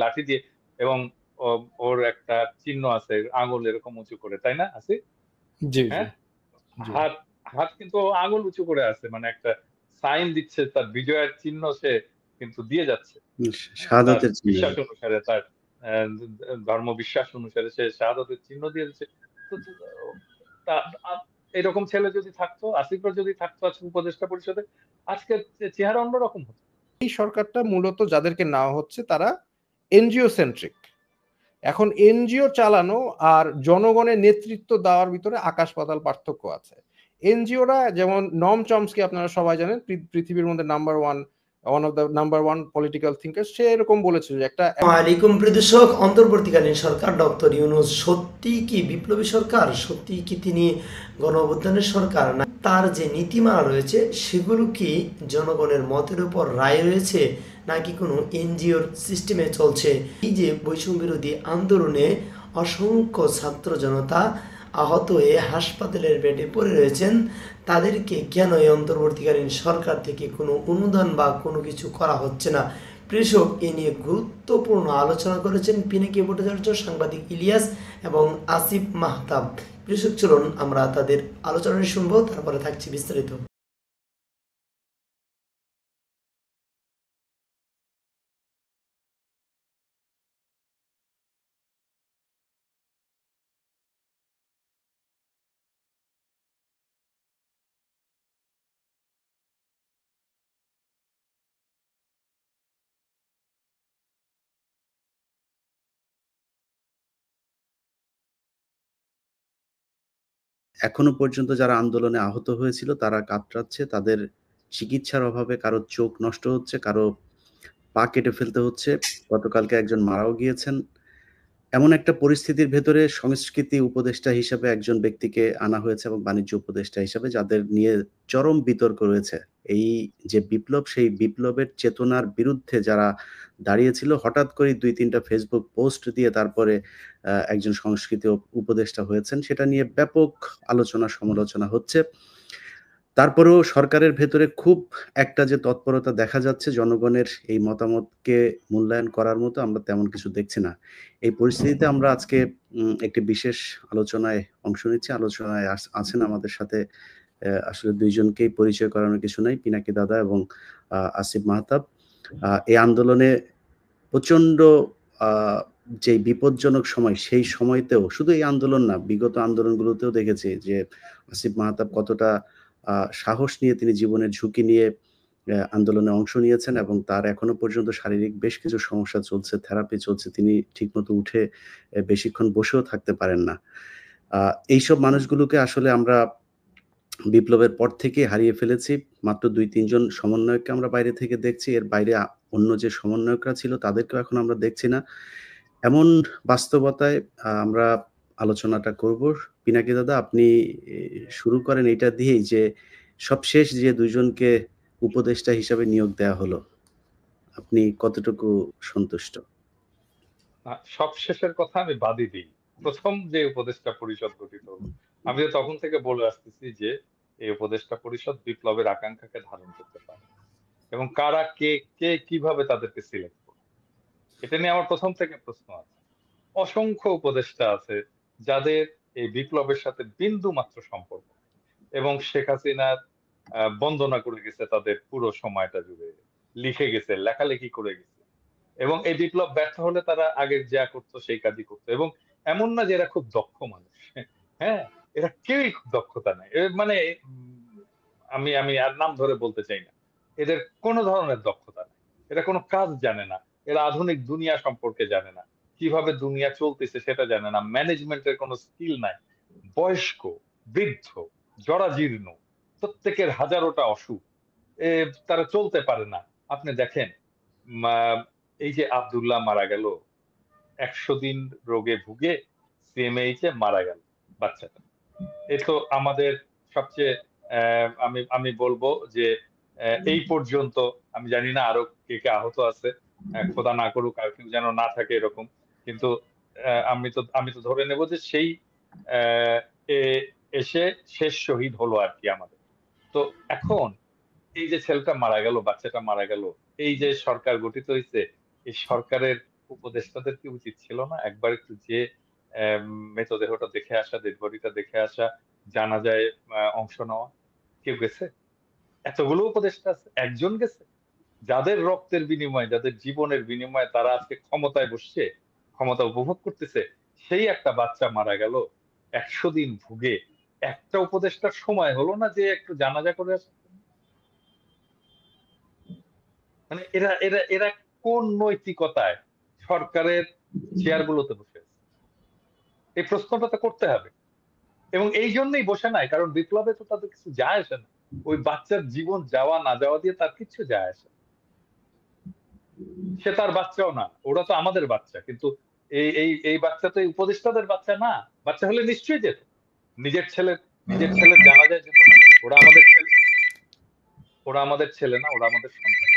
লাঠি দিয়ে, এবং ওর একটা চিহ্ন আছে আঙুল এরকম উঁচু করে, তাই না আসি? জি জি হ্যাঁ, জি হাত হাত কিন্তু ও আঙুল উঁচু করে আছে, মানে একটা সাইন দিচ্ছে, তার বিজয়ের চিহ্ন সে কিন্তু দিয়ে যাচ্ছে। হ্যাঁ, তার শাহাদাতের চিহ্ন। বিশ্বাস অনুসারে, তার ধর্ম বিশ্বাস অনুসারে সে শাহাদাতের চিহ্ন দিয়ে দিচ্ছে। তো এরকম ছেলে যদি থাকতো, আসিফরা যদি থাকতো আজকে উপদেষ্টা পরিষদে, আজকের চেহারা অন্যরকম হতো। এই সরকারটা মূলত যাদেরকে নেওয়া হচ্ছে তারা এনজিও সেন্ট্রিক। এখন এনজিও চালানো আর জনগণের নেতৃত্ব দেওয়ার ভিতরে আকাশ পাতাল পার্থক্য আছে। এনজিওরা যেমন নম চমস্কি আপনারা সবাই জানেন, পৃথিবীর মধ্যে one of the number one political thinker, সে এরকম বলেছিল যে একটা আলাইকুম প্রদর্শক, অন্তর্বর্তীকালীন সরকার ডক্টর ইউনূস সত্যি কি বিপ্লবী সরকার? সত্যি কি তিনি গণঅভ্যুত্থানের সরকার, না তার যে নীতিমালা রয়েছে সেগুলো কি জনগণের মতের উপর রায় রয়েছে, নাকি কোনো এনজিওর সিস্টেমে চলছে? এই যে বৈষম্য বিরোধী আন্দোলনে অসংখ্য ছাত্র জনতা আহত হয়ে হাসপাতালের বেডে পড়ে রয়েছেন, তাদেরকে কেন এই অন্তর্বর্তীকালীন সরকার থেকে কোনো অনুদান বা কোনো কিছু করা হচ্ছে না? কৃষক এ নিয়ে গুরুত্বপূর্ণ আলোচনা করেছেন পিনাকি ভট্টাচার্য, সাংবাদিক ইলিয়াস এবং আসিফ মাহতাব। কৃষক, চলুন আমরা তাদের আলোচনা শুনবো, তারপরে থাকছে বিস্তারিত। এখনো পর্যন্ত যারা আন্দোলনে আহত হয়েছিল তারা কাতরাচ্ছে, তাদের চিকিৎসার অভাবে কারো চোখ নষ্ট হচ্ছে, কারো পা কেটে ফেলতে হচ্ছে, গতকালকে একজন মারাও গিয়েছেন। এমন একটা পরিস্থিতির ভেতরে সংস্কৃতি উপদেষ্টা হিসেবে একজন ব্যক্তিকে আনা হয়েছে এবং বাণিজ্য উপদেষ্টা হিসেবে, যাদের নিয়ে চরম বিতর্ক রয়েছে। এই যে বিপ্লব, সেই বিপ্লবের চেতনার বিরুদ্ধে যারা দাঁড়িয়েছিল, হঠাৎ করে ২-৩টা ফেসবুক পোস্ট দিয়ে তারপরে একজন সংস্কৃতি উপদেষ্টা হয়েছেন, সেটা নিয়ে ব্যাপক আলোচনা সমালোচনা হচ্ছে। তারপরেও সরকারের ভেতরে খুব একটা যে তৎপরতা দেখা যাচ্ছে জনগণের এই মতামতকে মূল্যায়ন করার মতো, আমরা তেমন কিছু দেখছি না। এই পরিস্থিতিতে আমরা আজকে একটি বিশেষ আলোচনায় অংশ নিচ্ছি। আলোচনায় আছেন আমাদের সাথে, আসলে ২ জনকেই পরিচয় করানোর কিছু নাই, পিনাকি দাদা এবং আসিফ মাহতাব। এই আন্দোলনে প্রচণ্ড আ যে বিপজ্জনক সময়, সেই সময়তেও শুধু এই আন্দোলন না, বিগত আন্দোলনগুলোতেও দেখেছি যে আসিফ মাহতাব কতটা সাহস নিয়ে, তিনি জীবনের ঝুঁকি নিয়ে আন্দোলনে অংশ নিয়েছেন এবং তার এখনো পর্যন্ত শারীরিক বেশ কিছু সমস্যা চলছে, থেরাপি চলছে। তিনি ঠিকমতো উঠে বেশিক্ষণ বসেও থাকতে পারেন না। এইসব মানুষগুলোকে আসলে আমরা বিপ্লবের পর থেকে হারিয়ে ফেলেছি। মাত্র ২-৩ জন সমন্বয়ককে আমরা বাইরে থেকে দেখছি। এর বাইরে অন্য যে সমন্বয়করা ছিল তাদেরকেও এখন আমরা দেখছি না। এমন বাস্তবতায় আমরা আলোচনাটা করব। পিনাকি দাদা, আপনি শুরু করেন এইটা দিয়েই যে সবশেষ যে ২ জনকে উপদেষ্টা হিসাবে নিয়োগ দেয়া হলো, আপনি কতটুকু সন্তুষ্ট? সবশেষের কথা আমি বাদই দিই। প্রথম যে উপদেষ্টা পরিষদ গঠিত হলো, আমি তো তখন থেকে বলে আসতেছি যে এই উপদেষ্টা পরিষদ বিপ্লবের আকাঙ্ক্ষাকে ধারণ করতে পারে, এবং কারা কে কে কিভাবে তাদেরকে সিলেক্ট করে, এটা নিয়ে আমার প্রথম থেকে প্রশ্ন আছে। অসংখ্য উপদেষ্টা আছে যাদের এই বিপ্লবের সাথে বিন্দু মাত্র সম্পর্ক, এবং শেখ হাসিনার বন্দনা করে গেছে তাদের পুরো সময়টা জুড়ে, লিখে গেছে, লেখালেখি করে গেছে, এবং এই বিপ্লব ব্যর্থ হলে তারা আগে যা করতো সেই কাজই করতো। এবং এমন না যে এরা খুব দক্ষ মানুষ, হ্যাঁ, এরা কেউই খুব দক্ষতা নাই, মানে আমি আমি আর নাম ধরে বলতে চাই না, এদের কোনো ধরনের দক্ষতা নাই, এরা কোনো কাজ জানে না, এরা আধুনিক দুনিয়া সম্পর্কে জানে না, কিভাবে দুনিয়া চলতেছে সেটা জানে না, ম্যানেজমেন্টের কোনো স্কিল নাই, বয়স্ক, বৃদ্ধ, জরাজীর্ণ, প্রত্যেকের হাজারোটা অসুখ, তারা চলতে পারে না। আপনি দেখেন, এই যে আব্দুল্লাহ মারা গেল, ১০০ দিন রোগে ভুগে সিএমএইচ এ মারা গেল বাচ্চাটা। এ তো আমাদের সবচেয়ে আমি আমি বলবো যে এই পর্যন্ত, আমি জানি না আরো কে কে আহত আছে, খোদা না করুক আর কেউ যেন না থাকে এরকম, কিন্তু আমি তো ধরে নেব যে সেই এসে শেষ শহীদ হলো আর কি আমাদের। তো এখন এই যে ছেলেটা মারা গেল, বাচ্চাটা মারা গেল, এই যে সরকার গঠিত হয়েছে, এই সরকারের উপদেষ্টাদের কি উচিত ছিল না একবার একটু যে মৃতদেহটা দেখে আসা, ডেড বডিটা দেখে আসা, জানাজায় অংশ নেওয়া? কেউ গেছে? এতগুলো উপদেষ্টা আছে, একজন গেছে? যাদের রক্তের বিনিময়ে, যাদের জীবনের বিনিময়ে তারা আজকে ক্ষমতায় বসছে, ক্ষমতা উপভোগ করতেছে, সেই একটা বাচ্চা মারা গেল 100 দিন ভুগে, একটা উপদেষ্টার সময় হলো না যে একটু জানাজা করে আসে? মানে এরা এরা এরা কোন নৈতিকতায় সরকারের চেয়ারগুলোতে বসে আছে? এই প্রশ্নটা তো করতে হবে। এবং এই জন্যই বসে নাই, কারণ বিপ্লবে তো তাদের কিছু যায় আসে না। ওই বাচ্চার জীবন যাওয়া না যাওয়া দিয়ে তার কিচ্ছু যায় আসে না। সে তার বাচ্চাও না, ওরা তো আমাদের বাচ্চা, কিন্তু এই বাচ্চা তো এই উপদেষ্টাদের বাচ্চা না। বাচ্চা হলে নিশ্চয়ই যেত, নিজের ছেলের জানাজায় যেত না? ওরা আমাদের ছেলে, ওরা আমাদের ছেলে না, ওরা আমাদের সন্তান।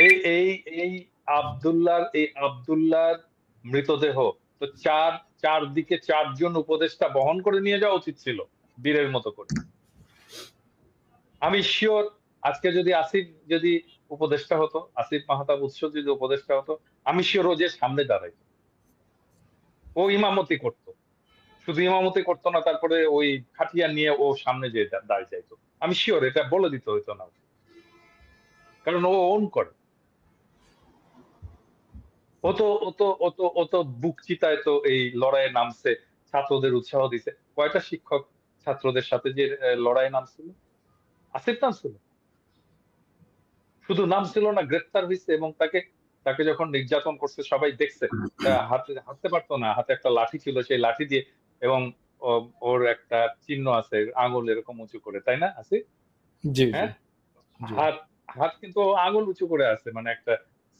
এই এই এই আব্দুল্লাহর মৃতদেহ তো চারদিকে 4 জন উপদেষ্টা বহন করে নিয়ে যাওয়া উচিত ছিল বীরের মতো করে। আমি শিওর আজকে যদি উপদেষ্টা হতো, আসিফ মাহতাব উৎস যদি উপদেষ্টা হতো, আমি শিওর ও যে সামনে দাঁড়াইতো, ও ইমামতি করতো। শুধু ইমামতি করতো না, তারপরে ওই খাটিয়া নিয়ে ও সামনে যে দাঁড়িয়ে যাইতো। আমি শিওর এটা বলে দিতে হইতো না, কারণ ও ওন করে। ও তো বুক চিতায় তো এই লড়াইয়ে নামছে, ছাত্রদের উৎসাহ দিছে। কয়টা শিক্ষক ছাত্রদের সাথে যে লড়াইয়ে নামছিল? আসিফ নামছিল? শুধু নাম ছিল না, গ্রেফতার হয়েছে, এবং তাকে যখন নির্যাতন করছে সবাই দেখছে। হাঁটতে পারতো না, হাতে একটা লাঠি ছিল, সেই লাঠি দিয়ে, এবং ওর একটা চিহ্ন আছে আঙুল এরকম উঁচু করে, তাই না আসিফ? জি হ্যাঁ, জি হাত হাত কিন্তু ও আঙুল উঁচু করে আছে, মানে একটা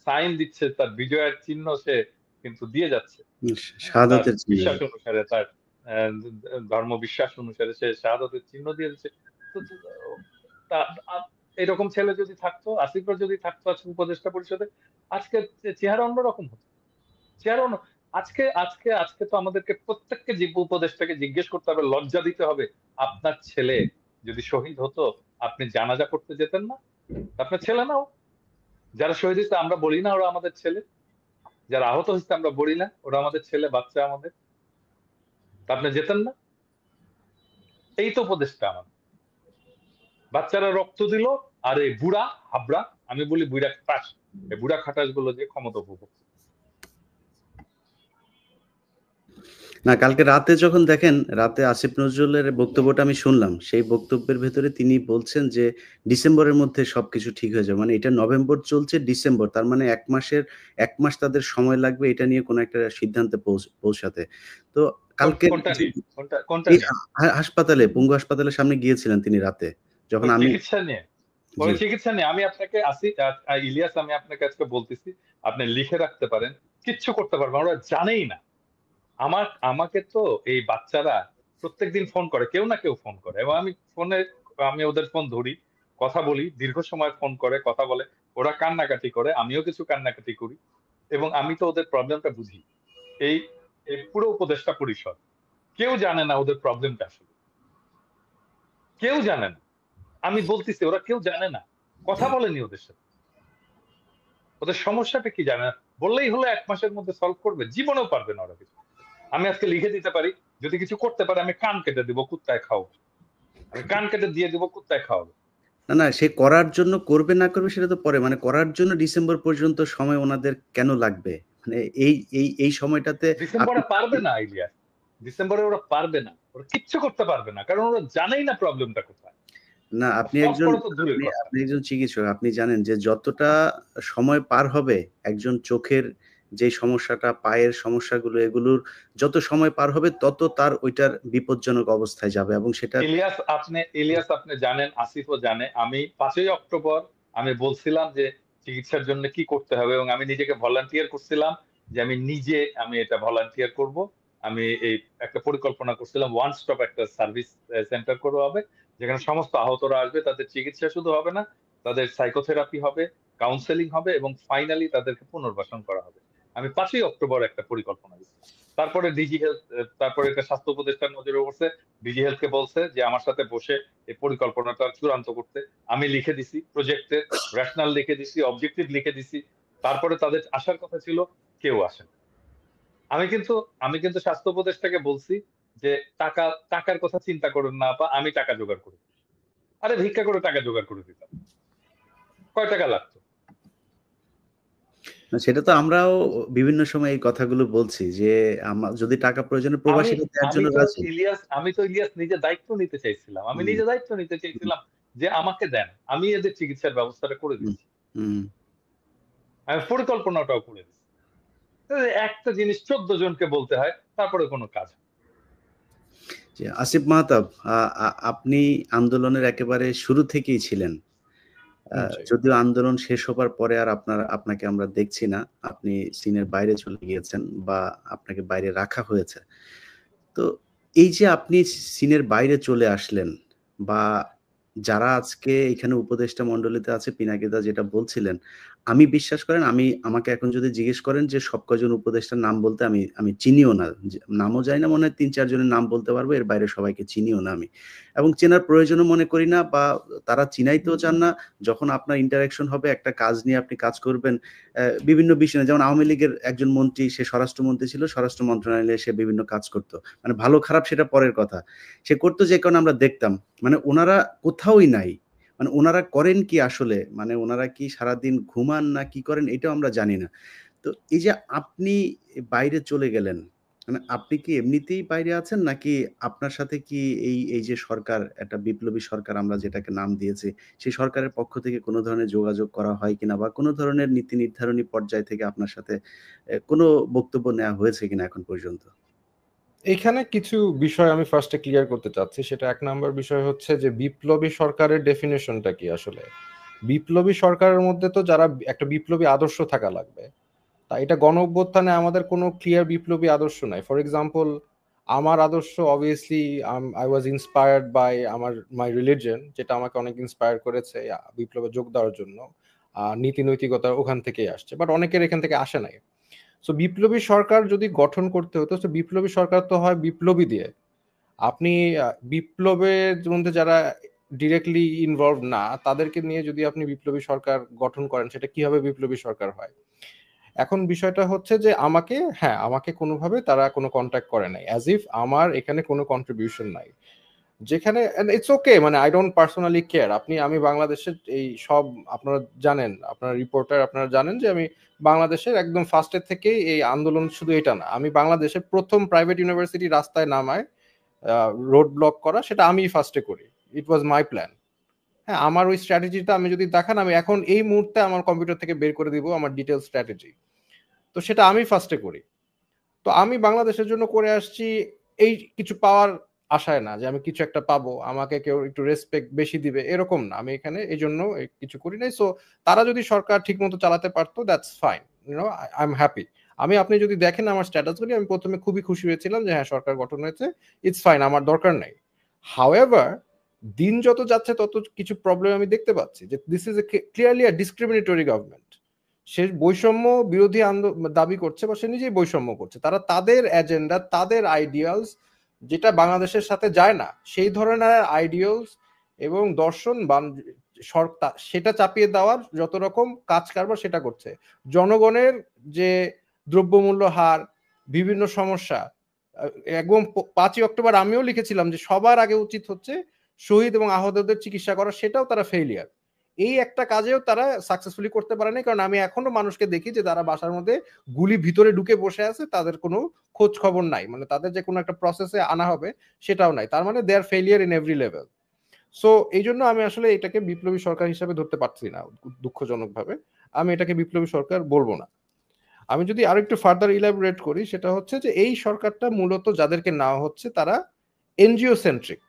সাইন দিচ্ছে, তার বিজয়ের চিহ্ন সে কিন্তু দিয়ে যাচ্ছে। তার শাহাদাতের চিহ্ন। বিশ্বাস অনুসারে, তার ধর্ম বিশ্বাস অনুসারে সে শাহাদাতের চিহ্ন দিয়ে দিচ্ছে। এরকম ছেলে যদি থাকতো, আসিফের যদি থাকতো আজকে উপদেষ্টা পরিষদে, আজকে চেহারা অন্যরকম হতো। চেহারা অন্য। আজকে আজকে আজকে তো আমাদেরকে প্রত্যেককে উপদেষ্টাকে জিজ্ঞেস করতে হবে, লজ্জা দিতে হবে, আপনার ছেলে যদি শহীদ হতো আপনি জানাজা করতে যেতেন না? আপনার ছেলে না ও? যারা শহীদ হয়েছে আমরা বলি না ওরা আমাদের ছেলে? যারা আহত হয়েছে আমরা বলি না ওরা আমাদের ছেলে, বাচ্চা আমাদের? আপনি যেতেন না? এই তো উপদেষ্টা আমাদের। বাচ্চারা রক্ত দিল, আর এই বুড়া হাবড়া, আমি বলি বুড়া খাটাস, এই বুড়া খাটাস গুলো যে ক্ষমতা উপভোগ। না, কালকে রাতে যখন দেখেন, রাতে আসিফ নজরুলের বক্তব্যটা আমি শুনলাম, সেই বক্তব্যের ভেতরে তিনি বলছেন যে ডিসেম্বরের মধ্যে সবকিছু ঠিক হয়ে যাবে। মানে এটা নভেম্বর চলছে, ডিসেম্বর, তার মানে 1 মাস তাদের সময় লাগবে এটা নিয়ে কোনো একটা সিদ্ধান্তে পৌঁছাতে। তো কালকে কোনটা নিয়ে? হাসপাতালে, পঙ্গু হাসপাতালের সামনে গিয়েছিলেন তিনি রাতে, যখন আমি চিকিৎসা নিয়ে। চিকিৎসা নিয়ে আমি আপনাকে ইলিয়াস, আমি আপনাকে আজকে বলতেছি, আপনি লিখে রাখতে পারেন, কিচ্ছু করতে পারবেন, ওরা জানেই না। আমাকে তো এই বাচ্চারা প্রত্যেকদিন ফোন করে, কেউ না কেউ ফোন করে, এবং আমি ওদের ফোন ধরি, কথা বলি, দীর্ঘ সময় ফোন করে কথা বলে, ওরা কান্নাকাটি করে, আমিও কিছু কান্নাকাটি করি, এবং আমি তো ওদের প্রবলেমটা বুঝি। এই পুরো উপদেষ্টা পরিষদ কেউ জানে না ওদের প্রবলেমটা আসলে, কেউ জানে না। আমি বলতেছি ওরা কেউ জানে না, কথা বলেনি ওদের সাথে, ওদের সমস্যাটা কি জানে না। বললেই হলো 1 মাসের মধ্যে সলভ করবে, জীবনেও পারবে না ওরা কিছু। আমি আজকে লিখে দিতে পারি, যদি কিছু করতে পারে আমি কান কেটে দিব, কুত্তায় খাও, আমি কান কেটে দিয়ে দিব, কুত্তায় খাওয়াবে। না, সে করার জন্য করবে না করবে সেটা তো পরে, মানে করার জন্য ডিসেম্বর পর্যন্ত সময় ওনাদের কেন লাগবে? মানে এই সময়টাতে ডিসেম্বরে পারবে না ইলিয়াস, ডিসেম্বরে ওরা পারবে না, ওরা কিচ্ছু করতে পারবে না, কারণ ওরা জানেই না প্রবলেমটা কোথায়। না, আপনি একজন চিকিৎসক, আপনি জানেন যে যতটা সময় পার হবে একজন চোখের যে সমস্যাটা, পায়ের সমস্যাগুলো, এগুলোর যত সময় পার হবে তত তার ওইটার বিপজ্জনক অবস্থায় যাবে, এবং সেটা ইলিয়াস আপনি জানেন, আসিফও জানে, আমি 5ই অক্টোবর আমি বলছিলাম যে চিকিৎসার জন্য কি করতে হবে, এবং আমি নিজেকে ভলান্টিয়ার করছিলাম যে আমি এটা ভলান্টিয়ার করব। আমি এই একটা পরিকল্পনা করছিলাম, ওয়ান স্টপ একটা সার্ভিস সেন্টার করা হবে, যেখানে সমস্ত আহতরা আসবে, তাদের চিকিৎসা শুধু হবে না, তাদের সাইকোথেরাপি হবে, কাউন্সেলিং হবে, এবং ফাইনালি তাদেরকে পুনর্বাসন করা হবে। আমি 5ই অক্টোবর একটা পরিকল্পনা দিচ্ছি। তারপরে ডিজি হেলথ, তারপরে এটা স্বাস্থ্য উপদেষ্টার নজরে পড়ছে, ডিজি হেলথকে বলছে যে আমার সাথে বসে এই পরিকল্পনাটা চূড়ান্ত করতে। আমি লিখে দিছি প্রজেক্টে, রেশনাল লিখে দিছি, অবজেক্টিভ লিখে দিছি। তারপরে তাদের আসার কথা ছিল, কেউ আসেন। আমি কিন্তু আমি কিন্তু স্বাস্থ্য উপদেষ্টাকে বলছি যে টাকার কথা চিন্তা করুন না আপা, আমি টাকা জোগাড় করে দিই। আরে ভিক্ষা করে টাকা জোগাড় করে দিতাম, কয় টাকা লাগতো? সেটা তো আমরাও বিভিন্ন সময় এই কথাগুলো বলছি যে যদি টাকা প্রয়োজনে আমি প্রবাসীরা দেওয়ার আমি জন্য তো রাজি। ইলিয়াস নিজে দায়িত্ব নিতে চাইছিলাম, আমি হুম, নিজে দায়িত্ব নিতে হুম, চাইছিলাম যে আমাকে দেন, আমি এদের চিকিৎসার ব্যবস্থাটা করে হুম, দিচ্ছি, হুম। আমি পরিকল্পনাটাও করে দিচ্ছি। একটা জিনিস 14 জনকে বলতে হয়, তারপরে কোনো কাজ হয় না। যে আসিফ মাহতাব, আপনি আন্দোলনের একেবারে শুরু থেকেই ছিলেন। জি। যদিও আন্দোলন শেষ হবার পরে আর আপনাকে আমরা দেখছি না। আপনি সিনের বাইরে চলে গিয়েছেন বা আপনাকে বাইরে রাখা হয়েছে। তো এই যে আপনি সিনের বাইরে চলে আসলেন বা যারা আজকে এখানে উপদেষ্টা মণ্ডলীতে আছে, পিনাকিদা যেটা বলছিলেন, আমি বিশ্বাস করেন আমাকে এখন যদি জিজ্ঞেস করেন যে সব কয়জন উপদেষ্টার নাম বলতে আমি চিনিও না। নামও জানি না, মনে হয় ৩-৪ জনের নাম বলতে পারবো। এর বাইরে সবাইকে চিনিও না আমি। এবং চেনার প্রয়োজনও মনে করি না বা তারা চিনাইতেও চান না। যখন আপনার ইন্টারেকশন হবে, একটা কাজ নিয়ে আপনি কাজ করবেন, বিভিন্ন বিষয় নিয়ে, যেমন আওয়ামী লীগের একজন মন্ত্রী, সে স্বরাষ্ট্রমন্ত্রী ছিল, স্বরাষ্ট্র মন্ত্রণালয়ে সে বিভিন্ন কাজ করত। মানে ভালো খারাপ সেটা পরের কথা। সে করত যে কারণে আমরা দেখতাম। মানে উনারা কোথাওই নাই। মানে উনারা করেন কি আসলে? মানে উনারা কি সারাদিন ঘুমান না কি করেন এটাও আমরা জানি না। তো এই যে আপনি বাইরে চলে গেলেন, মানে আপনি কি এমনিতেই বাইরে আছেন নাকি আপনার সাথে কি এই যে সরকার, একটা বিপ্লবী সরকার আমরা যেটাকে নাম দিয়েছি, সেই সরকারের পক্ষ থেকে কোনো ধরনের যোগাযোগ করা হয় কিনা বা কোনো ধরনের নীতি নির্ধারণী পর্যায় থেকে আপনার সাথে কোনো বক্তব্য নেওয়া হয়েছে কিনা এখন পর্যন্ত? এখানে কিছু বিষয় আমি ফার্স্টে ক্লিয়ার করতে চাচ্ছি। সেটা ১ নাম্বার বিষয় হচ্ছে যে বিপ্লবী সরকারের ডেফিনিশনটা কি আসলে? বিপ্লবী সরকারের মধ্যে তো যারা একটা বিপ্লবী আদর্শ থাকা লাগবে। তা এটা গণ-অভ্যুত্থানে আমাদের কোনো ক্লিয়ার বিপ্লবী আদর্শ নাই। ফর এক্সাম্পল, আমার আদর্শ obviously I was inspired by my religion, যেটা আমাকে অনেক ইন্সপায়ার করেছে বিপ্লবে যোগ দেওয়ার জন্য। নীতি নৈতিকতা ওখান থেকেই আসছে। বাট অনেকের এখান থেকে আসে নাই। সো বিপ্লবী সরকার যদি গঠন করতে হতো, তো বিপ্লবী সরকার তো হয় বিপ্লবী দিয়ে। আপনি বিপ্লবের মধ্যে যারা ডিরেক্টলি ইনভলভ না, তাদেরকে নিয়ে যদি আপনি বিপ্লবী সরকার গঠন করেন, সেটা কিভাবে বিপ্লবী সরকার হয়? এখন বিষয়টা হচ্ছে যে আমাকে কোনোভাবে তারা কোনো কন্ট্যাক্ট করে নাই, অ্যাজ ইফ আমার এখানে কোনো কন্ট্রিবিউশন নাই। যেখানে ইটস ওকে, মানে আই ডোন্ট পার্সোনালি কেয়ার। আমি বাংলাদেশের এই সব, আপনারা জানেন, আপনারা রিপোর্টার, আপনারা জানেন যে আমি বাংলাদেশের একদম ফার্স্টের থেকেই এই আন্দোলন, শুধু এটা না, আমি বাংলাদেশের প্রথম প্রাইভেট ইউনিভার্সিটি রাস্তায় নামায় রোড ব্লক করা, সেটা আমিই ফার্স্টে করি। ইট ওয়াজ মাই প্ল্যান। হ্যাঁ, আমার ওই স্ট্র্যাটেজিটা আমি যদি দেখান, আমি এখন এই মুহূর্তে আমার কম্পিউটার থেকে বের করে দিব আমার ডিটেল স্ট্র্যাটেজি। তো সেটা আমি ফার্স্টে করি। তো আমি বাংলাদেশের জন্য করে আসছি এই কিছু পাওয়ার আশায় না, যে আমি কিছু একটা পাবো, আমাকে কেউ একটু রেসপেক্ট বেশি দিবে, এরকম না। আমি এখানে এই জন্য কিছু করি নাই। সো তারা যদি সরকার ঠিক মতো চালাতে পারতো, that's fine, I am happy. আপনি যদি দেখেন আমার স্ট্যাটাসগুলি, আমি প্রথমে খুবই খুশি হয়েছিলাম যে হ্যাঁ, সরকার গঠন হয়েছে, ইটস ফাইন, আমার দরকার নাই। হাউএভার, দিন যত যাচ্ছে তত কিছু প্রবলেম আমি দেখতে পাচ্ছি, যে this is clearly a discriminatory government. সে বৈষম্য বিরোধী দাবি করছে, বা সে নিজেই বৈষম্য করছে। তারা তাদের এজেন্ডা, তাদের আইডিয়ালস, যেটা বাংলাদেশের সাথে যায় না, সেই ধরনের আইডিয়ালস এবং দর্শন সরকার সেটা চাপিয়ে দেওয়ার যত রকম কাজ কারবার সেটা করছে। জনগণের যে দ্রব্যমূল্য হার, বিভিন্ন সমস্যা, একদম ৫ই অক্টোবর আমিও লিখেছিলাম যে সবার আগে উচিত হচ্ছে শহীদ এবং আহতদের চিকিৎসা করা, সেটাও তারা ফেইলিয়ার। এই একটা কাজেও তারা সাকসেসফুলি করতে পারে নাই, কারণ আমি এখনো মানুষকে দেখি যে তারা বাসার মধ্যে গুলি ভিতরে ঢুকে বসে আছে, তাদের কোনো খোঁজ খবর নাই, মানে তাদের যে কোনো একটা প্রসেসে আনা হবে সেটাও নাই। তার মানে they are failure in every level. So এই জন্য আমি আসলে এটাকে বিপ্লবী সরকার হিসাবে ধরতে পারছি না, দুঃখজনকভাবে। আমি এটাকে বিপ্লবী সরকার বলবো না। আমি যদি আরো একটু ফার্দার ইলাবোরেট করি, সেটা হচ্ছে যে এই সরকারটা মূলত যাদেরকে নেওয়া হচ্ছে তারা এনজিও সেন্ট্রিক।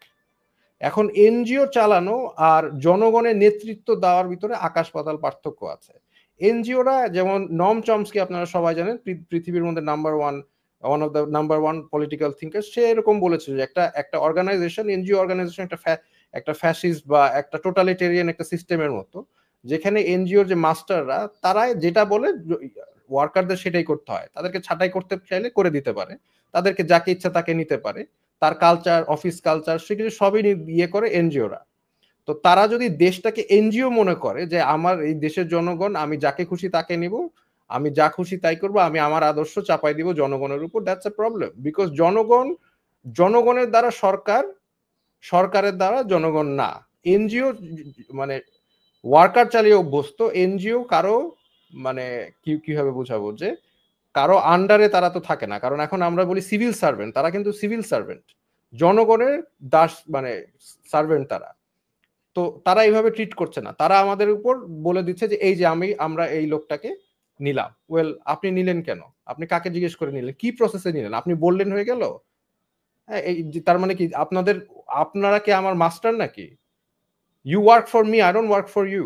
এখন এনজিও চালানো আর জনগণের নেতৃত্ব দেওয়ার ভিতরে আকাশ পাতাল পার্থক্য আছে। এনজিওরা, যেমন নম চমস্কি আপনারা সবাই জানেন, পৃথিবীর মধ্যে one of the number one political thinker, সে এরকম বলেছিল যে একটা অর্গানাইজেশন, এনজিও অর্গানাইজেশন একটা ফ্যাসিস্ট বা একটা টোটালিটেরিয়ান একটা সিস্টেমের মতো, যেখানে এনজিওর যে মাস্টাররা, তারা যেটা বলে ওয়ার্কারদের সেটাই করতে হয়, তাদেরকে ছাঁটাই করতে চাইলে করে দিতে পারে, তাদেরকে যাকে ইচ্ছা তাকে নিতে পারে, তার কালচার, অফিস কালচার, সেগুলো সবই ইয়ে করে এনজিওরা। তো তারা যদি দেশটাকে এনজিও মনে করে যে আমার এই দেশের জনগণ, আমি যাকে খুশি তাকে নিব, আমি যা খুশি তাই করবো, আমি আমার আদর্শ চাপাই দিব জনগণের উপর, দ্যাটস এ প্রবলেম। বিকজ জনগণের দ্বারা সরকার, সরকারের দ্বারা জনগণ না। এনজিও মানে ওয়ার্কার চালিয়ে অভ্যস্ত, এনজিও কারো মানে কিভাবে বোঝাবো, যে কারো আন্ডারে তারা তো থাকে না, কারণ এখন আমরা বলি সিভিল সার্ভেন্ট, তারা কিন্তু সিভিল সার্ভেন্ট, জনগণের দাস মানে সার্ভেন্ট তারা। তো তারা এইভাবে ট্রিট করছে না, তারা আমাদের উপর বলে দিচ্ছে যে এই যে আমরা এই লোকটাকে নিলাম। ওয়েল, আপনি নিলেন কেন? আপনি কাকে জিজ্ঞেস করে নিলেন? কি প্রসেসে নিলেন? আপনি বললেন হয়ে গেল? হ্যাঁ, এই তার মানে কি আপনারা কি আমার মাস্টার নাকি? You work for me, I don't work for you.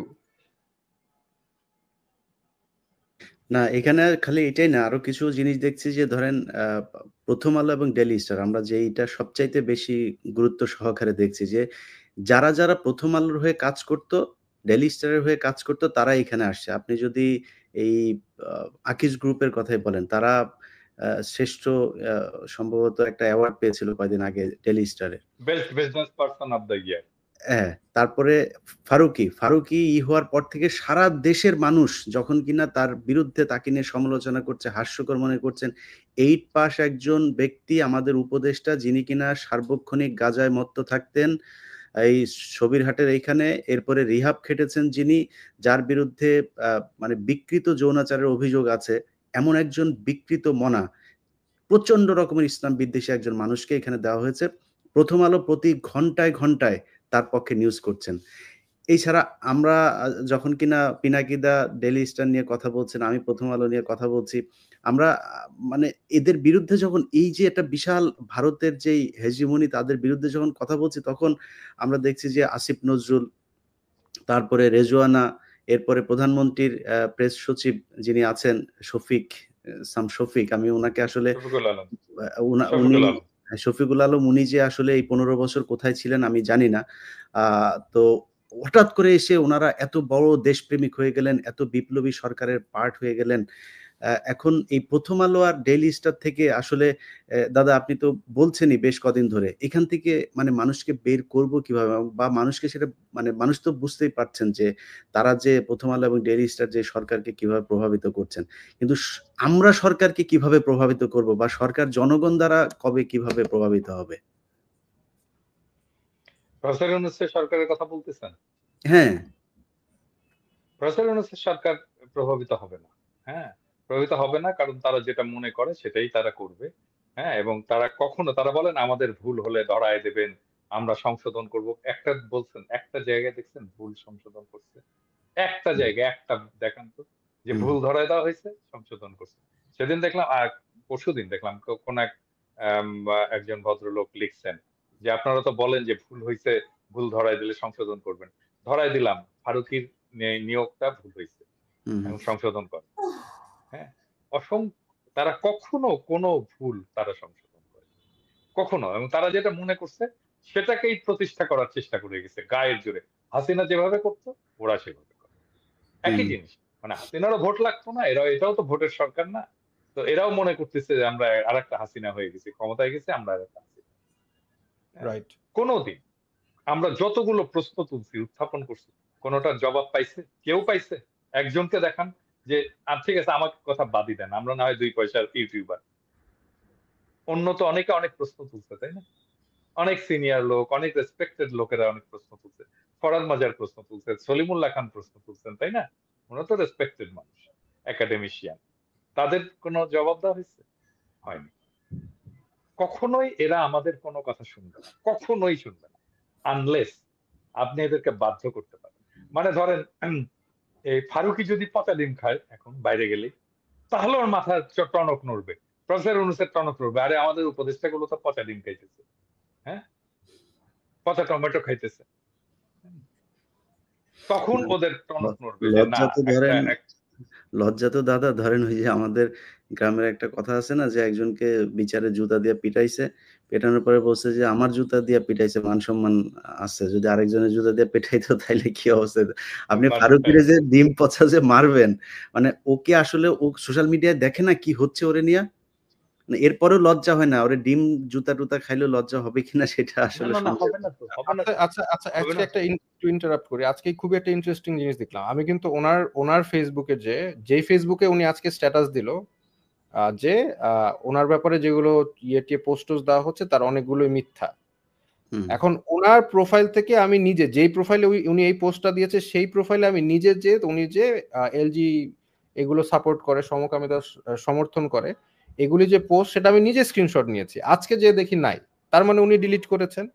না, এখানে খালি এটাই না, আরো কিছু জিনিস দেখছি যে ধরেন প্রথম আলো এবং ডেইলি স্টার, আমরা যে এইটা সবচাইতে বেশি গুরুত্ব সহকারে দেখছি যে যারা যারা প্রথম আলোর হয়ে কাজ করতো, ডেইলি স্টারের হয়ে কাজ করতো, তারা এখানে আসছে। আপনি যদি এই আকিজ গ্রুপের কথাই বলেন, তারা শ্রেষ্ঠ সম্ভবত একটা অ্যাওয়ার্ড পেয়েছিল কয়দিন আগে ডেইলি স্টারে, best business person of the year. হ্যাঁ, তারপরে ফারুকি হওয়ার পর থেকে সারা দেশের মানুষ যখন কিনা তার বিরুদ্ধে তাকে নিয়ে সমালোচনা করছে, হাস্যকর মনে করছেন, 8 পাস একজন ব্যক্তি আমাদের উপদেষ্টা, যিনি কিনা সার্বক্ষণিক গাঁজায় মত্ত থাকতেন এই সবিরহাটের এইখানে, এরপরে রিহাব খেটেছেন যিনি, যার বিরুদ্ধে মানে বিকৃত যৌনাচারের অভিযোগ আছে, এমন একজন বিকৃত মনা, প্রচন্ড রকমের ইসলাম বিদ্বেষী একজন মানুষকে এখানে দেওয়া হয়েছে। প্রথম আলো প্রতি ঘন্টায় ঘন্টায় তার পক্ষে নিউজ করছেন। এছাড়া আমরা যখন কিনা পিনাকিদা ডেইলি স্টার নিয়ে কথা বলছেন, আমি প্রথম আলো নিয়ে কথা বলছি, আমরা মানে এদের বিরুদ্ধে যখন এই যে একটা বিশাল ভারতের যেই হেজিমনি, তাদের বিরুদ্ধে যখন কথা বলছি, তখন আমরা দেখছি যে আসিফ নজরুল, তারপরে রেজওয়ানা, এরপরে প্রধানমন্ত্রীর প্রেস সচিব যিনি আছেন শফিক, আমি ওনাকে আসলে উনি শফিকুল আলম, উনি যে আসলে এই 15 বছর কোথায় ছিলেন আমি জানি না। তো হঠাৎ করে এসে ওনারা এত বড় দেশপ্রেমিক হয়ে গেলেন, এত বিপ্লবী সরকারের পার্ট হয়ে গেলেন। এখন এই প্রথম আলো আর ডেইলি স্টার থেকে আসলে দাদা আপনি তো বলছেনই বেশ কদিন ধরে, এখান থেকে মানে মানুষকে বের করব কিভাবে, বা মানুষকে সেটা মানে মানুষ তো বুঝতেই পারছেন যে তারা যে প্রথম আলো এবং ডেইলি স্টার যে সরকারকে কিভাবে প্রভাবিত করছেন, কিন্তু আমরা সরকারকে কিভাবে প্রভাবিত করব, বা সরকার জনগণ দ্বারা কবে কিভাবে প্রভাবিত হবে? প্রফেসর ইউনূসের সরকারের কথা বলতেছেন? হ্যাঁ, প্রফেসর ইউনূসের সরকার প্রভাবিত হবে না। হ্যাঁ, প্রভাবিত হবে না, কারণ তারা যেটা মনে করে সেটাই তারা করবে। হ্যাঁ, এবং তারা বলেন আমাদের ভুল হলে ধরায় দেবেন, আমরা সংশোধন করব। একটা বলছেন, একটা জায়গায় দেখছেন ভুল সংশোধন করছে? একটা জায়গায় একটা দেখান তো যে ভুল ধরায় দেওয়া হয়েছে, সংশোধন করছে। সেদিন দেখলাম, আর পরশুদিন দেখলাম কোন একজন ভদ্রলোক লিখছেন যে আপনারা তো বলেন যে ভুল হয়েছে, ভুল ধরায় দিলে সংশোধন করবেন। ধরায় দিলাম, ফারুকির নিয়োগটা ভুল হয়েছে, এখন সংশোধন করে। হ্যাঁ, তারা কখনো কোনো ভুল তারা সংশোধন করে কখনো, এবং তারা যেটা মনে করছে সেটাকেই প্রতিষ্ঠা করার চেষ্টা করে গেছে গায়ের জোরে। হাসিনা যেভাবে করতো ওরা সেভাবে করে, একই জিনিস। মানে হাসিনারও ভোট লাগতো না, এটাও তো ভোটের সরকার না, তো এরাও মনে করতেছে যে আমরা আরেকটা হাসিনা হয়ে গেছি, ক্ষমতায় গেছি আমরা আরেকটা হাসিনা। রাইট। কোনোদিন আমরা যতগুলো প্রশ্ন তুলছি, উত্থাপন করছি, কোনোটার জবাব পাইছে? কেউ পাইছে? একজনকে দেখান যে ঠিক আছে আমাকে কথা বাদই দেন, আমরা না হয় 2 পয়সার ইউটিউবার। অন্য তো অনেকে অনেক প্রশ্ন তুলছে, তাই না? অনেক সিনিয়র লোক, অনেক রেসপেক্টেড লোকেরা অনেক প্রশ্ন তুলছে। ফরাদ মাজার প্রশ্ন তুলছে, সলিমুল্লাহ খান প্রশ্ন তুলছেন, তাই না? ওরা তো রেসপেক্টেড মানুষ, একাডেমিশিয়ান। তাদের কোনো জবাব দেওয়া হয়েছে? হয়নি। কখনোই এরা আমাদের কোনো কথা শুনবে না, কখনোই শুনবে না, আনলেস আপনি এদেরকে বাধ্য করতে পারেন। মানে ধরেন এই ফারুকি যদি পচা ডিম খায় এখন বাইরে গেলেই, তাহলে ওর মাথার টনক নড়বে, প্রফেসর ইউনূসের টনক নড়বে, আরে আমাদের উপদেষ্টাগুলো তো পচা ডিম খাইতেছে, হ্যাঁ, পচা টমেটো খাইতেছে, তখন ওদের টনক নড়বে যে না, লজ্জা তো দাদা ধরেন ওই যে আমাদের গ্রামের একটা কথা আছে না যে একজনকে বিচারে জুতা দিয়ে পিটাইছে, পেটানোর পরে বলছে যে আমার জুতা দিয়ে পিটাইছে, মান সম্মান আছে, যদি আরেকজনের জুতা দিয়ে পেটাইতো তাইলে কি অবস্থা হতো? আপনি ফারুকীরে যে ডিম পচা যে মারবেন, মানে ওকে আসলে ও সোশ্যাল মিডিয়ায় দেখে না কি হচ্ছে ওরে নিয়ে, এরপরেও লজ্জা হয় না? ওরে ডিম জুতা টুতা খাইলেও লজ্জা হবে কিনা সেটা আসলে না হবে না তো, হবে না তো। আচ্ছা আজকে একটা ইন্টারাপ্ট করি, আজকে খুবই একটা ইন্টারেস্টিং জিনিস দেখলাম আমি, কিন্তু ওনার ফেসবুকে যেই ফেসবুকে উনি আজকে স্ট্যাটাস দিল যে ওনার ব্যাপারে যেগুলো পোস্ট দেওয়া হচ্ছে তার অনেকগুলোই মিথ্যা। এখন ওনার প্রোফাইল থেকে আমি নিজে যেই প্রোফাইলে উনি এই পোস্টটা দিয়েছে সেই প্রোফাইলে আমি নিজে উনি যে এলজি এগুলো সাপোর্ট করে, সমকামিতা সমর্থন করে, এগুলি যে পোস্ট সেটা আমি নিজে স্ক্রিনশট নিয়েছি, আজকে যে দেখি নাই, তার মানে উনি ডিলিট করেছেন।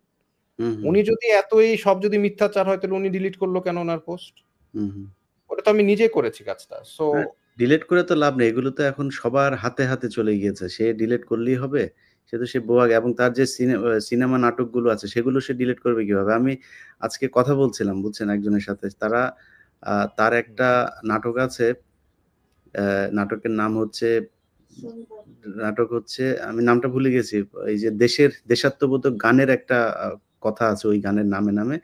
উনি যদি এতই সব যদি মিথ্যাচার হয় তাহলে উনি ডিলিট করলো কেন ওনার পোস্ট? ওটা তো আমি নিজে করেছি কাজটা। সো ডিলিট করে তো লাভ নেই, এগুলো তো এখন সবার হাতে হাতে চলে গিয়েছে, সে ডিলিট করলেই হবে? সে তো সে বোয়া, এবং তার যে সিনেমা নাটকগুলো আছে সেগুলো সে ডিলিট করবে কিভাবে? আমি আজকে কথা বলছিলাম বুঝছেন একজনের সাথে, তারা তার একটা নাটক আছে, নাটকের নাম হচ্ছে, আমি নামটা ভুলে গেছি, এই যে দেশাত্মবোধক গানের একটা কথা আছে ওই গানের নামে,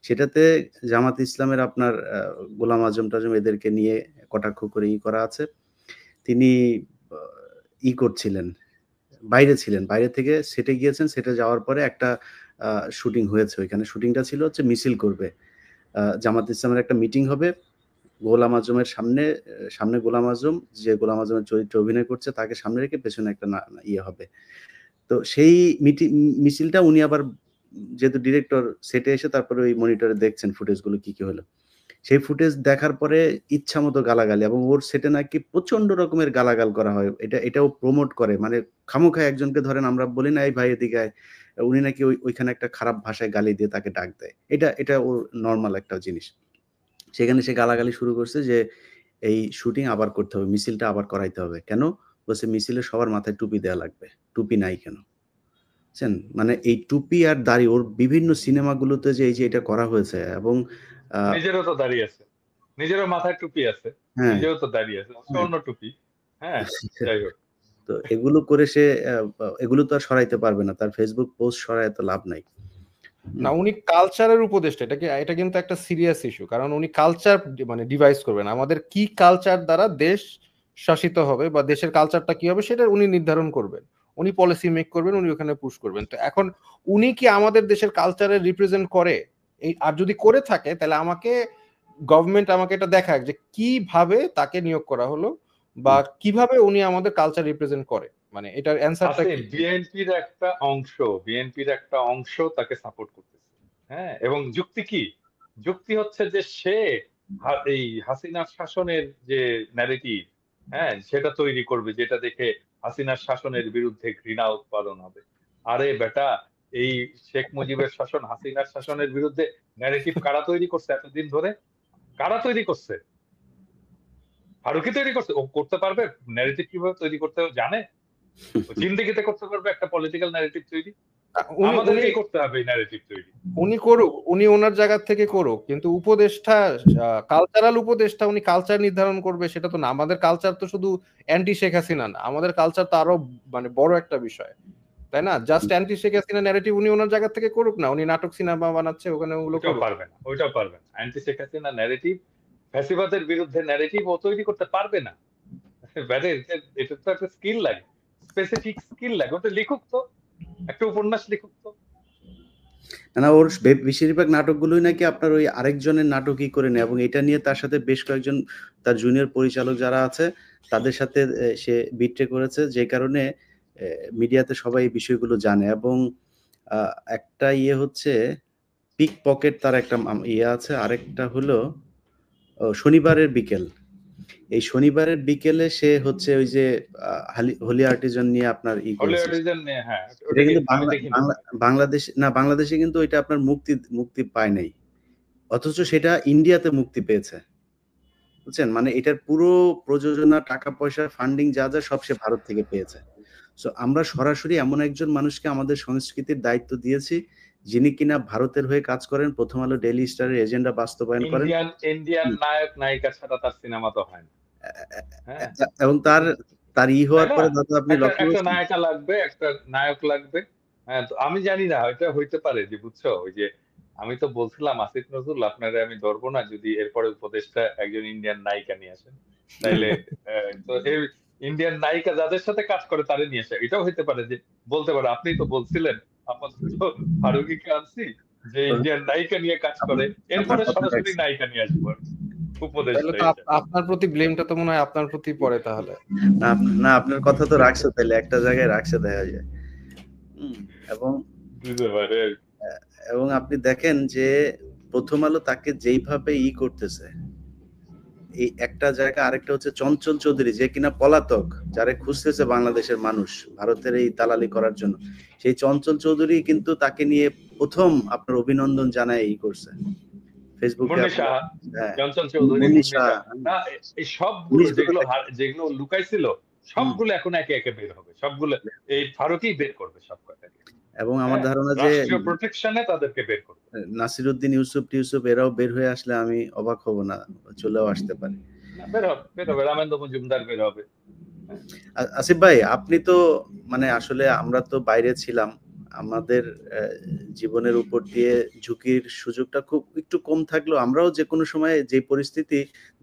সেটাতে জামাত ইসলামের আপনার গোলাম আজম টাজম এদেরকে নিয়ে কটাক্ষ করে করা আছে। তিনি করছিলেন, বাইরে ছিলেন, বাইরে থেকে সেটে গিয়েছেন, সেটে যাওয়ার পরে একটা শুটিং হয়েছে, ওইখানে শুটিংটা ছিল হচ্ছে মিছিল করবে, জামাত ইসলামের একটা মিটিং হবে, গোলাম আজমের সামনে গোলাম আজম, যে গোলাম আজমের চরিত্রে অভিনয় করছে তাকে সামনে রেখে পেছনে একটা হবে। তো সেই মিছিলটা উনি আবার যেহেতু ডিরেক্টর সেটে এসে তারপরে ওই মনিটরে দেখছেন ফুটেজগুলো কি হলো, সেই ফুটেজ দেখার পরে ইচ্ছা মতো গালাগালি, এবং ওর সেটে নাকি প্রচন্ড রকমের গালাগাল করা হয়, এটাও প্রমোট করে, মানে খামোখায় একজনকে ধরেন আমরা বলি না এই ভাই এদিকে আয়, উনি নাকি ওইখানে একটা খারাপ ভাষায় গালি দিয়ে তাকে ডাক দেয়, এটা ওর নর্মাল একটা জিনিস। সেখানে সে গালাগালি শুরু করছে যে এই শুটিং আবার করতে হবে, মিছিলটা আবার করাইতে হবে। কেন? বলছে মিছিলে সবার মাথায় টুপি দেয়া লাগবে। টুপি নাই কেন? বুঝছেন? মানে এই টুপি আর দাড়ি ওর বিভিন্ন সিনেমাগুলোতে যে এই যে এটা করা হয়েছে, এবং নিজেরও তো দাঁড়িয়ে আছে, নিজেরও মাথায় টুপি আছে, নিজেও তো দাঁড়িয়ে আছে, অন্য টুপি। হ্যাঁ, যাই হোক। তো এগুলো করে সে এগুলো তো আর সরাইতে পারবে না, তার ফেসবুক পোস্ট সরায় তো লাভ নাই। না, উনি কালচারের উপদেষ্টা, এটা কিন্তু একটা সিরিয়াস ইস্যু, কারণ উনি কালচার মানে ডিভাইস করবেন, আমাদের কি কালচার দ্বারা দেশ শাসিত হবে বা দেশের কালচারটা কি হবে সেটা উনি নির্ধারণ করবেন, উনি পলিসি মেক করবেন, উনি ওখানে পুশ করবেন। তো এখন উনি কি আমাদের দেশের কালচারের রিপ্রেজেন্ট করে? আর যদি করে থাকে তাহলে গভর্নমেন্ট আমাকে এটা দেখাক যে কিভাবে তাকে নিয়োগ করা হলো বা কিভাবে উনি আমাদের কালচার রিপ্রেজেন্ট করে, মানে এটার অ্যানসারটা কি? বিএনপির একটা অংশ তাকে সাপোর্ট করতেছে। হ্যাঁ, এবং যুক্তি হচ্ছে যে সে এই হাসিনার শাসনের যে ন্যারেটিভ, হ্যাঁ, সেটা তৈরি করবে, যেটা দেখে হাসিনার শাসনের বিরুদ্ধে ঘৃণা উৎপাদন হবে। আরে বেটা, এই শেখ মুজিবের শাসন, হাসিনার শাসনের বিরুদ্ধে ন্যারেটিভ কারা তৈরি করছে এতদিন ধরে? কারা তৈরি করছে? ফারুকই তৈরি করছে। ও করতে পারবে ন্যারেটিভ কিভাবে তৈরি করতে জানে? জিন্দেগিতে করতে পারবে একটা পলিটিক্যাল ন্যারেটিভ তৈরি? আমাদেরকেই করতে হবে এই ন্যারেটিভ তৈরি। উনি করুক, উনি ওনার জায়গা থেকে করুক, কিন্তু উপদেষ্টা, কালচারাল উপদেষ্টা, উনি কালচার নির্ধারণ করবে সেটা তো না। আমাদের কালচার তো শুধু অ্যান্টি শেখ হাসিনা না, আমাদের কালচার তো আরো মানে বড় একটা বিষয়, তাই না? Just anti Sheikh Hasina narrative উনি ওনার জায়গা থেকে করুক না, উনি নাটক সিনেমা বানাচ্ছে ওখানে, ওগুলো ওইটাও পারবে না, ওইটাও পারবে না। অ্যান্টি শেখ হাসিনা ন্যারেটিভ, ফ্যাসিবাদের বিরুদ্ধে ন্যারেটিভ ও তৈরি করতে পারবে না। এটা তো একটা স্কিল লাগে, স্পেসিফিক স্কিল লাগে। ওটা লিখুক তো, একটা উপন্যাস লিখুক তো। না, ওর বেশিরভাগ নাটকগুলোই নাকি আপনার ওই আরেকজনের নাটকই করে নেয়, এবং এটা নিয়ে তার সাথে বেশ কয়েকজন তার জুনিয়র পরিচালক যারা আছে তাদের সাথে সে বিট্রে করেছে, যে কারণে মিডিয়াতে সবাই এই বিষয়গুলো জানে। এবং একটা হচ্ছে পিক পকেট, তার একটা আছে, আরেকটা হলো শনিবারের বিকেল। এই শনিবারের বিকেলে সে হচ্ছে ওই যে হোলি আর্টিজান নিয়ে আপনার হ্যাঁ, বাংলাদেশে কিন্তু ওইটা আপনার মুক্তি পায় নাই, অথচ সেটা ইন্ডিয়াতে মুক্তি পেয়েছে, বুঝছেন? মানে এটার পুরো প্রযোজনা, টাকা পয়সা, ফান্ডিং যা সব সে ভারত থেকে পেয়েছে। সো আমরা সরাসরি এমন একজন মানুষকে আমাদের সংস্কৃতির দায়িত্ব দিয়েছি যিনি কিনা ভারতের হয়ে কাজ করেন, প্রথম আলো, ডেইলি স্টারের এজেন্ডা বাস্তবায়ন করেন। ইন্ডিয়ান নায়ক নায়িকা ছাড়া তার সিনেমা তো হয় না। হ্যাঁ, এবং তার তার ই তাই হওয়ার না? পরে দাদা আপনি একটা লক্ষ্য একটা করছেন? নায়িকা লাগবে, একটা নায়ক লাগবে। হ্যাঁ, তো আমি জানি না এটা হইতে পারে যে বুঝছো? ওই যে আমি তো বলছিলাম আসিফ নজরুল আপনারে আমি ধরবো না যদি এরপরে উপদেষ্টা একজন ইন্ডিয়ান নায়িকা নিয়ে আসেন। তাইলে তো এই ইন্ডিয়ান নায়িকা যাদের সাথে কাজ করে তারে নিয়ে আসে। এটাও হইতে পারে যে বলতে পারে আপনি তো বলছিলেন আপাতত ফারুকীকে আনছি যে ইন্ডিয়ান নায়িকা নিয়ে কাজ করে। আপনার এরপরে কথা সরাসরি রাখছি। নায়িকা নিয়ে আসবো আরকি তাহলে উপদেষ্টা তো হিসেবে। আপনার প্রতি ব্লেমটা তো মনে হয় আপনার প্রতি পড়ে তাহলে। না না, আপনার কথা তো রাখছে, তাহলে একটা জায়গায় রাখছে দেখা যায়। হুম, এবং বুঝতে পারে আরকি। এবং আপনি দেখেন যে প্রথম আলো তাকে যেইভাবে করতেছে, এই একটা জায়গা, আরেকটা হচ্ছে চঞ্চল চৌধুরী যে কিনা পলাতক, যারে খুঁজতেছে বাংলাদেশের মানুষ ভারতের এই দালালি করার জন্য, সেই চঞ্চল চৌধুরী কিন্তু তাকে নিয়ে প্রথম আপনার অভিনন্দন জানায় করছে ফেসবুকে মুন্নি আপনার। সাহা, হ্যাঁ, চঞ্চল চৌধুরী, মুন্নি মুন্নি শাহ, সাহা। না, এই সবগুলো জিনিসগুলো যেগুলো দেখেন। যেগুলো লুকাইছিল হুম। সবগুলো এখন একে একে বের হবে। সবগুলো এই ফারুকই বের করবে সব কটাকে। এবং আমার হ্যাঁ, ধারণা যে রাষ্ট্রীয় প্রোটেকশনে তাদেরকে বের করবে। নাসিরউদ্দিন ইউসুফ টিউসুফ এরাও বের হয়ে আসলে আমি অবাক হব না, চলেও আসতে পারে। না, বের হবে। রামেন্দ্র মজুমদার বের হবে। হ্যাঁ, আসিফ ভাই, আপনি তো মানে আসলে আমরা তো বাইরে ছিলাম, আমাদের জীবনের উপর দিয়ে ঝুঁকির সুযোগটা খুব একটু কম থাকলেও আমরাও যে কোনো সময় যে পরিস্থিতি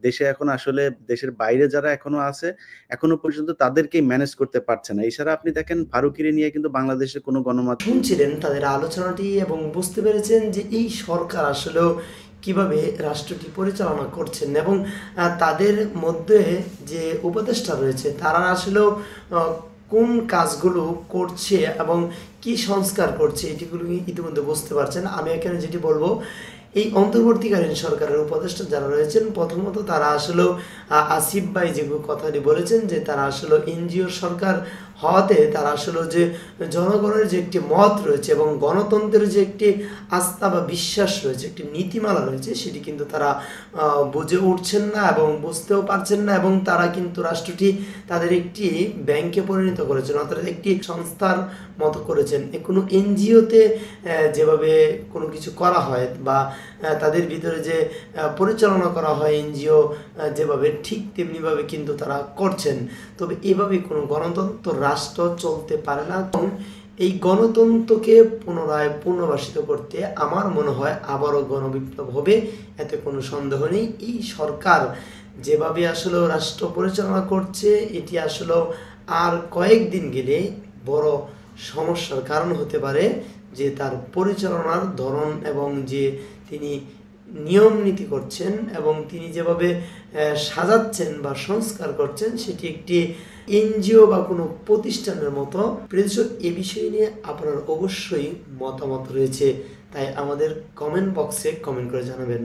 দেশে এখন, আসলে দেশের বাইরে যারা এখনো আছে এখনো পর্যন্ত তাদেরকেই ম্যানেজ করতে পারছে না। এছাড়া আপনি দেখেন ফারুকিরে নিয়ে কিন্তু বাংলাদেশের কোনো গণমাধ্যম শুনছিলেন তাদের আলোচনাটি এবং বুঝতে পেরেছেন যে এই সরকার আসলেও কিভাবে রাষ্ট্রটি পরিচালনা করছেন এবং তাদের মধ্যে যে উপদেষ্টা রয়েছে তারা আসলেও কোন কাজগুলো করছে এবং কি সংস্কার করছে এটিগুলো ইতিমধ্যে বুঝতে পারছেন। আমি এখানে যেটি বলবো, এই অন্তর্বর্তীকালীন সরকারের উপদেষ্টা যারা রয়েছেন প্রথমত তারা আসলেও আসিফ ভাই যে কথাটি বলেছেন যে তারা আসলে এনজিও সরকার হওয়াতে তারা আসলে যে জনগণের যে একটি মত রয়েছে এবং গণতন্ত্রের যে একটি আস্থা বা বিশ্বাস রয়েছে, একটি নীতিমালা রয়েছে, সেটি কিন্তু তারা বুঝে উঠছেন না এবং বুঝতেও পারছেন না এবং তারা কিন্তু রাষ্ট্রটি তাদের একটি ব্যাংকে পরিণত করেছেন, অর্থাৎ একটি সংস্থার মতো করেছেন। কোনো এনজিওতে যেভাবে কোনো কিছু করা হয় বা তাদের ভিতরে যে পরিচালনা করা হয় এনজিও যেভাবে, ঠিক তেমনিভাবে কিন্তু তারা করছেন। তবে এভাবে কোনো গণতন্ত্র রাষ্ট্র চলতে পারে না। এই গণতন্ত্রকে পুনরায় পুনর্বাসিত করতে আমার মনে হয় আবারও গণবিপ্লব হবে, এতে কোনো সন্দেহ নেই। এই সরকার যেভাবে আসলে রাষ্ট্র পরিচালনা করছে এটি আসলে আর কয়েকদিন গেলে বড় সমস্যার কারণ হতে পারে, যে তার পরিচালনার ধরন এবং যে তিনি নিয়ম নীতি করছেন এবং তিনি যেভাবে সাজাচ্ছেন বা সংস্কার করছেন সেটি একটি এনজিও বা কোনো প্রতিষ্ঠানের মতো। প্রিয় এ বিষয় নিয়ে আপনার অবশ্যই মতামত রয়েছে, তাই আমাদের কমেন্ট বক্সে কমেন্ট করে জানাবেন।